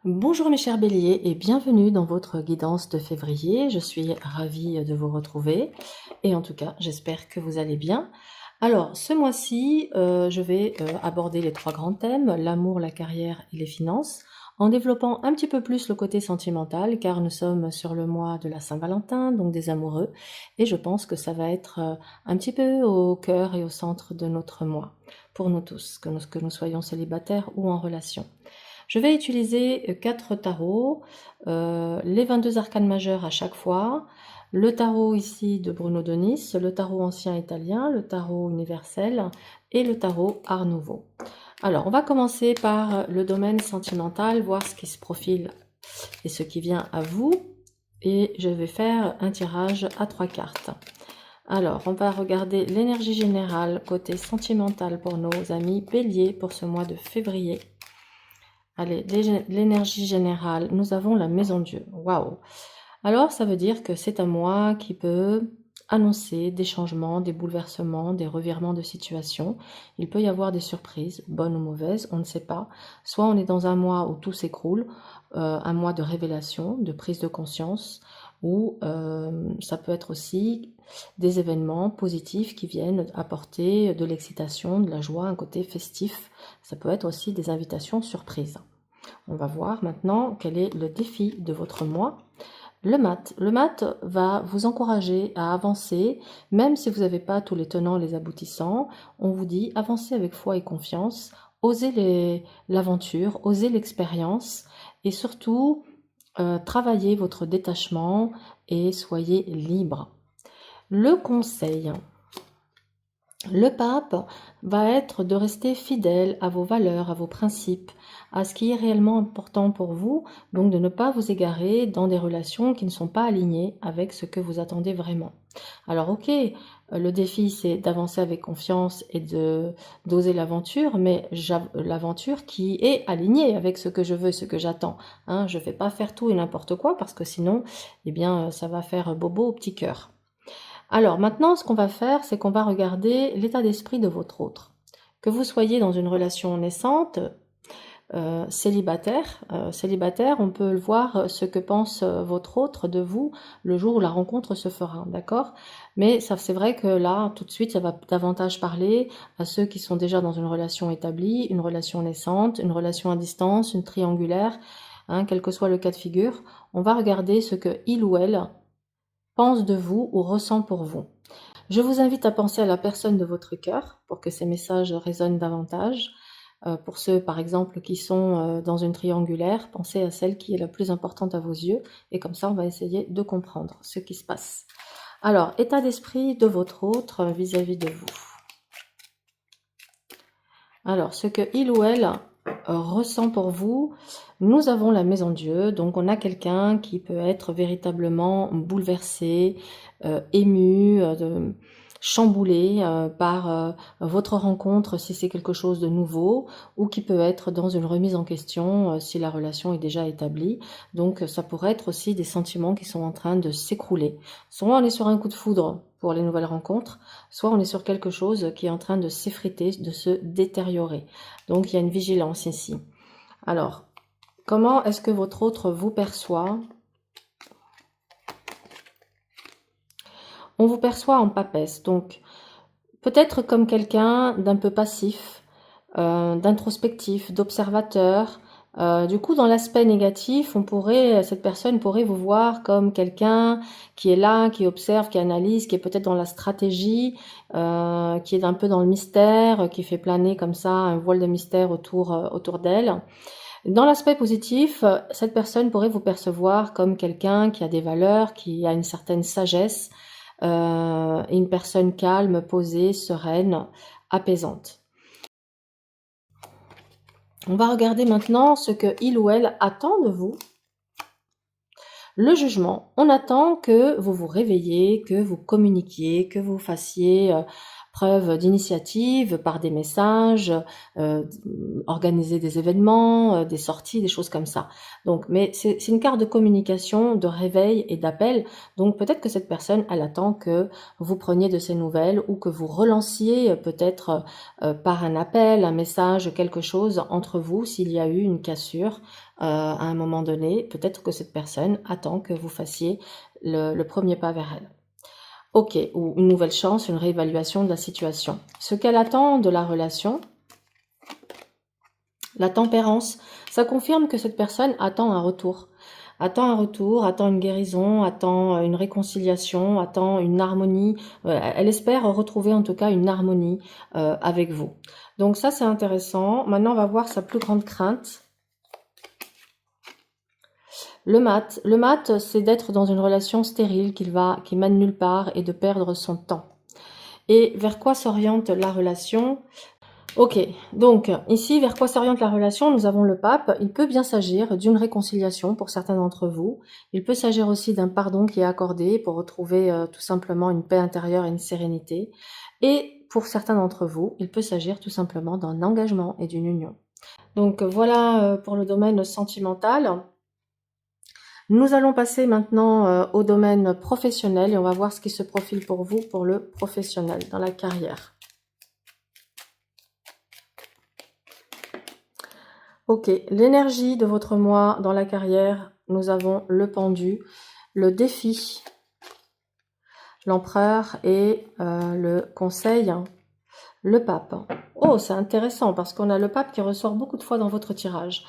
Bonjour mes chers béliers et bienvenue dans votre guidance de février. Je suis ravie de vous retrouver et en tout cas j'espère que vous allez bien. Alors ce mois-ci je vais aborder les trois grands thèmes, l'amour, la carrière et les finances, en développant un petit peu plus le côté sentimental car nous sommes sur le mois de la Saint-Valentin, donc des amoureux, et je pense que ça va être un petit peu au cœur et au centre de notre mois, pour nous tous, que nous soyons célibataires ou en relation. Je vais utiliser 4 tarots, les 22 arcanes majeures à chaque fois, le tarot ici de Bruno de Nice, le tarot ancien italien, le tarot universel et le tarot Art Nouveau. Alors, on va commencer par le domaine sentimental, voir ce qui se profile et ce qui vient à vous. Et je vais faire un tirage à 3 cartes. Alors, on va regarder l'énergie générale côté sentimental pour nos amis béliers pour ce mois de février. Allez, l'énergie générale, nous avons la maison Dieu. Waouh! Alors, ça veut dire que c'est un mois qui peut annoncer des changements, des bouleversements, des revirements de situation. Il peut y avoir des surprises, bonnes ou mauvaises, on ne sait pas. Soit on est dans un mois où tout s'écroule, un mois de révélation, de prise de conscience, ou ça peut être aussi des événements positifs qui viennent apporter de l'excitation, de la joie, un côté festif. Ça peut être aussi des invitations surprises. On va voir maintenant quel est le défi de votre mois. Le mat. Le mat va vous encourager à avancer, même si vous n'avez pas tous les tenants, les aboutissants. On vous dit avancez avec foi et confiance, osez l'aventure, osez l'expérience et surtout travaillez votre détachement et soyez libre. Le conseil. Le pape va être de rester fidèle à vos valeurs, à vos principes, à ce qui est réellement important pour vous, donc de ne pas vous égarer dans des relations qui ne sont pas alignées avec ce que vous attendez vraiment. Alors ok, le défi c'est d'avancer avec confiance et d'oser l'aventure, mais l'aventure qui est alignée avec ce que je veux, ce que j'attends. Hein, je ne vais pas faire tout et n'importe quoi parce que sinon, eh bien, ça va faire bobo au petit cœur. Alors maintenant, ce qu'on va faire, c'est qu'on va regarder l'état d'esprit de votre autre. Que vous soyez dans une relation naissante, célibataire, on peut le voir ce que pense votre autre de vous le jour où la rencontre se fera, d'accord? Mais ça, c'est vrai que là, tout de suite, ça va davantage parler à ceux qui sont déjà dans une relation établie, une relation naissante, une relation à distance, une triangulaire, hein, quel que soit le cas de figure. On va regarder ce que il ou elle pense de vous ou ressent pour vous. Je vous invite à penser à la personne de votre cœur pour que ces messages résonnent davantage. Pour ceux, par exemple, qui sont dans une triangulaire, pensez à celle qui est la plus importante à vos yeux et comme ça, on va essayer de comprendre ce qui se passe. Alors, état d'esprit de votre autre vis-à-vis de vous. Alors, ce que il ou elle ressent pour vous, nous avons la maison Dieu, donc on a quelqu'un qui peut être véritablement bouleversé, ému, chamboulé par votre rencontre si c'est quelque chose de nouveau, ou qui peut être dans une remise en question si la relation est déjà établie. Donc ça pourrait être aussi des sentiments qui sont en train de s'écrouler. Soit on est sur un coup de foudre pour les nouvelles rencontres, soit on est sur quelque chose qui est en train de s'effriter, de se détériorer. Donc il y a une vigilance ici. Alors, comment est-ce que votre autre vous perçoit? On vous perçoit en papesse, donc peut-être comme quelqu'un d'un peu passif, d'introspectif, d'observateur. Du coup, dans l'aspect négatif, cette personne pourrait vous voir comme quelqu'un qui est là, qui observe, qui analyse, qui est peut-être dans la stratégie, qui est un peu dans le mystère, qui fait planer comme ça un voile de mystère autour d'elle. Dans l'aspect positif, cette personne pourrait vous percevoir comme quelqu'un qui a des valeurs, qui a une certaine sagesse, une personne calme, posée, sereine, apaisante. On va regarder maintenant ce que il ou elle attend de vous. Le jugement, on attend que vous vous réveilliez, que vous communiquiez, que vous fassiez preuve d'initiative par des messages, organiser des événements, des sorties, des choses comme ça. Donc, mais c'est une carte de communication, de réveil et d'appel. Donc peut-être que cette personne, elle attend que vous preniez de ses nouvelles ou que vous relanciez peut-être par un appel, un message, quelque chose entre vous s'il y a eu une cassure à un moment donné. Peut-être que cette personne attend que vous fassiez le premier pas vers elle. Ok, ou une nouvelle chance, une réévaluation de la situation. Ce qu'elle attend de la relation, la tempérance, ça confirme que cette personne attend un retour. Attend un retour, attend une guérison, attend une réconciliation, attend une harmonie. Elle espère retrouver en tout cas une harmonie avec vous. Donc ça, c'est intéressant. Maintenant, on va voir sa plus grande crainte. Le mat, c'est d'être dans une relation stérile qui mène nulle part et de perdre son temps. Et vers quoi s'oriente la relation? Ok, donc ici, vers quoi s'oriente la relation? Nous avons le pape. Il peut bien s'agir d'une réconciliation pour certains d'entre vous. Il peut s'agir aussi d'un pardon qui est accordé pour retrouver tout simplement une paix intérieure et une sérénité. Et pour certains d'entre vous, il peut s'agir tout simplement d'un engagement et d'une union. Donc voilà pour le domaine sentimental. Nous allons passer maintenant au domaine professionnel et on va voir ce qui se profile pour vous pour le professionnel dans la carrière. Ok, l'énergie de votre mois dans la carrière, nous avons le pendu, le défi, l'empereur et le conseil, le pape. Oh, c'est intéressant parce qu'on a le pape qui ressort beaucoup de fois dans votre tirage.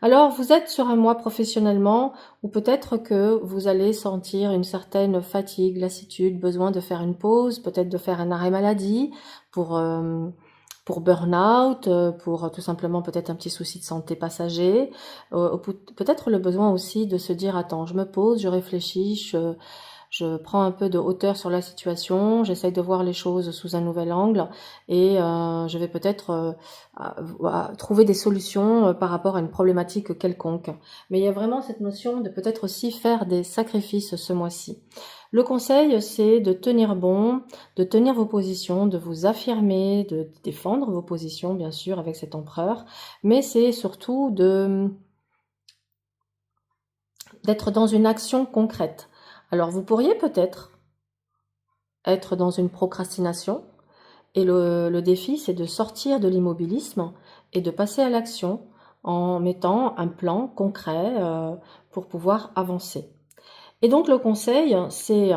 Alors, vous êtes sur un mois professionnellement ou peut-être que vous allez sentir une certaine fatigue, lassitude, besoin de faire une pause, peut-être de faire un arrêt maladie pour burn-out, pour tout simplement peut-être un petit souci de santé passager, peut-être le besoin aussi de se dire attends, je me pose, je réfléchis, je prends un peu de hauteur sur la situation, j'essaye de voir les choses sous un nouvel angle et je vais peut-être trouver des solutions par rapport à une problématique quelconque. Mais il y a vraiment cette notion de peut-être aussi faire des sacrifices ce mois-ci. Le conseil, c'est de tenir bon, de tenir vos positions, de vous affirmer, de défendre vos positions, bien sûr, avec cet empereur, mais c'est surtout d'être dans une action concrète. Alors, vous pourriez peut-être être dans une procrastination, et le défi, c'est de sortir de l'immobilisme et de passer à l'action en mettant un plan concret pour pouvoir avancer. Et donc, le conseil, c'est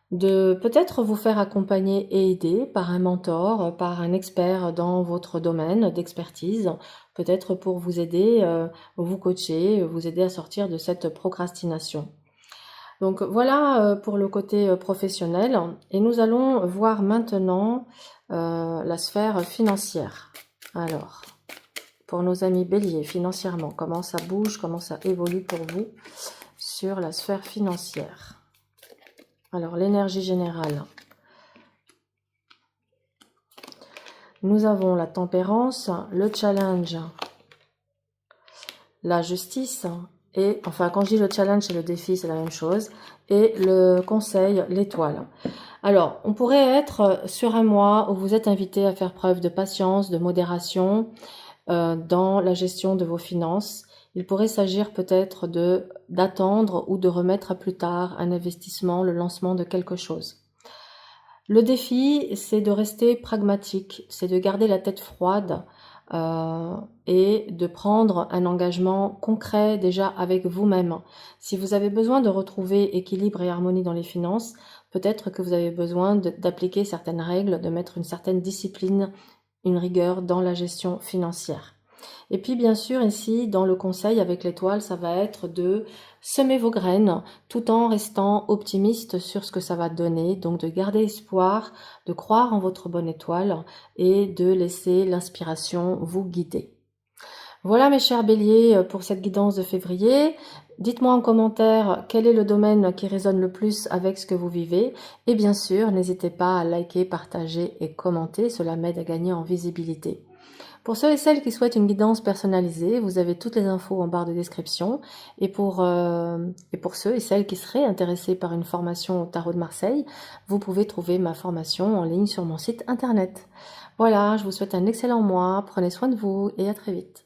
de peut-être vous faire accompagner et aider par un mentor, par un expert dans votre domaine d'expertise, peut-être pour vous aider, vous coacher, vous aider à sortir de cette procrastination. Donc voilà pour le côté professionnel et nous allons voir maintenant la sphère financière. Alors, pour nos amis béliers, financièrement, comment ça bouge, comment ça évolue pour vous sur la sphère financière. Alors, l'énergie générale. Nous avons la tempérance, le challenge, la justice, et enfin quand je dis le challenge et le défi, c'est la même chose, et le conseil, l'étoile. Alors, on pourrait être sur un mois où vous êtes invité à faire preuve de patience, de modération dans la gestion de vos finances. Il pourrait s'agir peut-être d'attendre ou de remettre à plus tard un investissement, le lancement de quelque chose. Le défi, c'est de rester pragmatique, c'est de garder la tête froide et de prendre un engagement concret déjà avec vous-même. Si vous avez besoin de retrouver équilibre et harmonie dans les finances, peut-être que vous avez besoin d'appliquer certaines règles, de mettre une certaine discipline, une rigueur dans la gestion financière. Et puis bien sûr ici dans le conseil avec l'étoile, ça va être de semer vos graines tout en restant optimiste sur ce que ça va donner, donc de garder espoir, de croire en votre bonne étoile et de laisser l'inspiration vous guider. Voilà mes chers béliers pour cette guidance de février. Dites-moi en commentaire quel est le domaine qui résonne le plus avec ce que vous vivez. Et bien sûr, n'hésitez pas à liker, partager et commenter, cela m'aide à gagner en visibilité. Pour ceux et celles qui souhaitent une guidance personnalisée, vous avez toutes les infos en barre de description. Et pour ceux et celles qui seraient intéressés par une formation au tarot de Marseille, vous pouvez trouver ma formation en ligne sur mon site internet. Voilà, je vous souhaite un excellent mois, prenez soin de vous et à très vite.